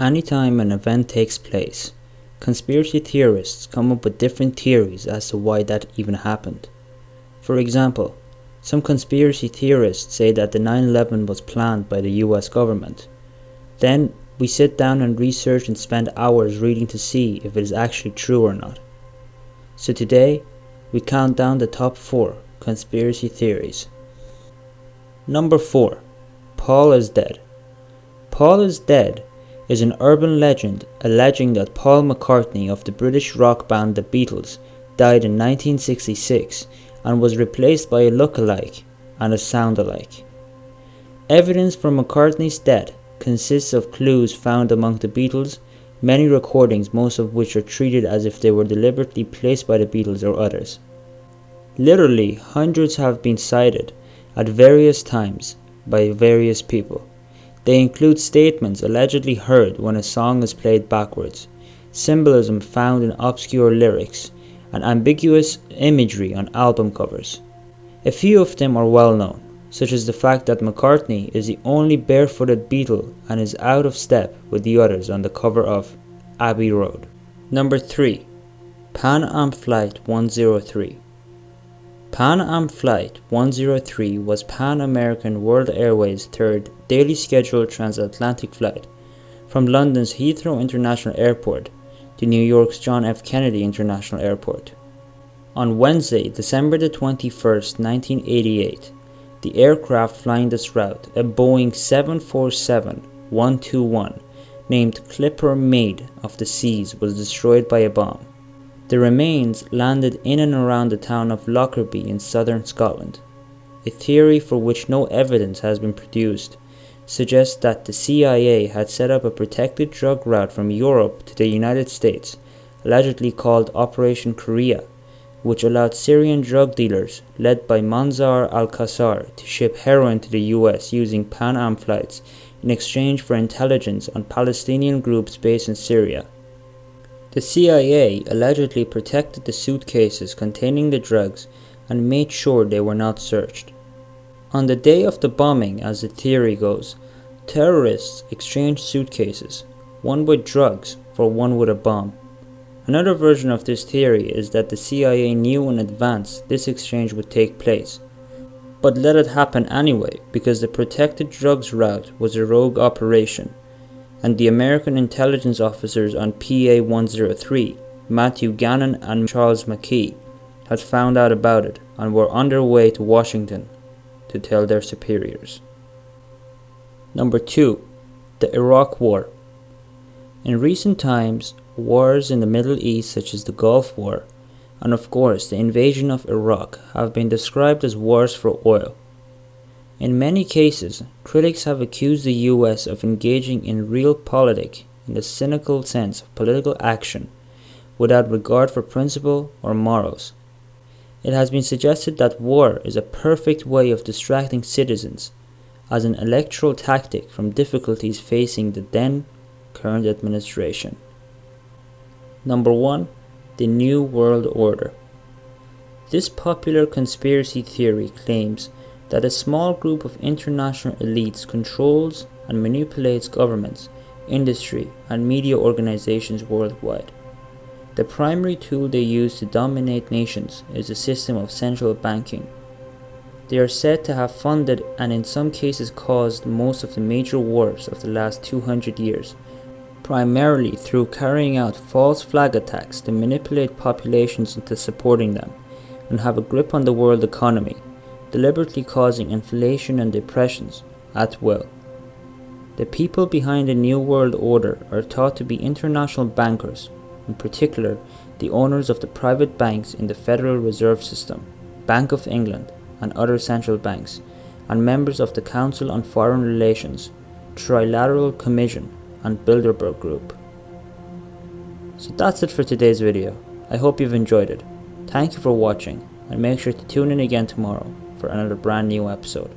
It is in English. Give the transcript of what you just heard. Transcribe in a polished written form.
Anytime an event takes place, conspiracy theorists come up with different theories as to why that even happened. For example, some conspiracy theorists say that the 9/11 was planned by the US government. Then we sit down and research and spend hours reading to see if it is actually true or not. So today, we count down the top 4 conspiracy theories. Number 4. Paul is dead. Paul is dead is an urban legend alleging that Paul McCartney of the British rock band The Beatles died in 1966 and was replaced by a look-alike and a sound-alike. Evidence for McCartney's death consists of clues found among the Beatles, many recordings, most of which are treated as if they were deliberately placed by the Beatles or others. Literally, hundreds have been cited at various times by various people. They include statements allegedly heard when a song is played backwards, symbolism found in obscure lyrics, and ambiguous imagery on album covers. A few of them are well known, such as the fact that McCartney is the only barefooted Beatle and is out of step with the others on the cover of Abbey Road. Number 3. Pan Am Flight 103. Pan Am Flight 103 was Pan American World Airways' third daily scheduled transatlantic flight from London's Heathrow International Airport to New York's John F. Kennedy International Airport. On Wednesday, December the 21st, 1988, the aircraft flying this route, a Boeing 747-121 named Clipper Maid of the Seas, was destroyed by a bomb. The remains landed in and around the town of Lockerbie in southern Scotland. A theory for which no evidence has been produced suggests that the CIA had set up a protected drug route from Europe to the United States, allegedly called Operation Korea, which allowed Syrian drug dealers led by Manzar al-Qassar to ship heroin to the US using Pan Am flights in exchange for intelligence on Palestinian groups based in Syria. The CIA allegedly protected the suitcases containing the drugs and made sure they were not searched. On the day of the bombing, as the theory goes, terrorists exchanged suitcases, one with drugs for one with a bomb. Another version of this theory is that the CIA knew in advance this exchange would take place, but let it happen anyway because the protected drugs route was a rogue operation, and the American intelligence officers on PA-103, Matthew Gannon and Charles McKee, had found out about it and were on their way to Washington to tell their superiors. Number 2. The Iraq War. In recent times, wars in the Middle East such as the Gulf War and of course the invasion of Iraq have been described as wars for oil. In many cases, critics have accused the US of engaging in realpolitik in the cynical sense of political action without regard for principle or morals. It has been suggested that war is a perfect way of distracting citizens as an electoral tactic from difficulties facing the then current administration. Number 1. The New World Order. This popular conspiracy theory claims that a small group of international elites controls and manipulates governments, industry, and media organizations worldwide. The primary tool they use to dominate nations is a system of central banking. They are said to have funded and in some cases caused most of the major wars of the last 200 years, primarily through carrying out false flag attacks to manipulate populations into supporting them and have a grip on the world economy, deliberately causing inflation and depressions at will. The people behind the New World Order are thought to be international bankers, in particular the owners of the private banks in the Federal Reserve System, Bank of England, and other central banks, and members of the Council on Foreign Relations, Trilateral Commission, and Bilderberg Group. So that's it for today's video. I hope you've enjoyed it. Thank you for watching, and make sure to tune in again tomorrow for another brand new episode.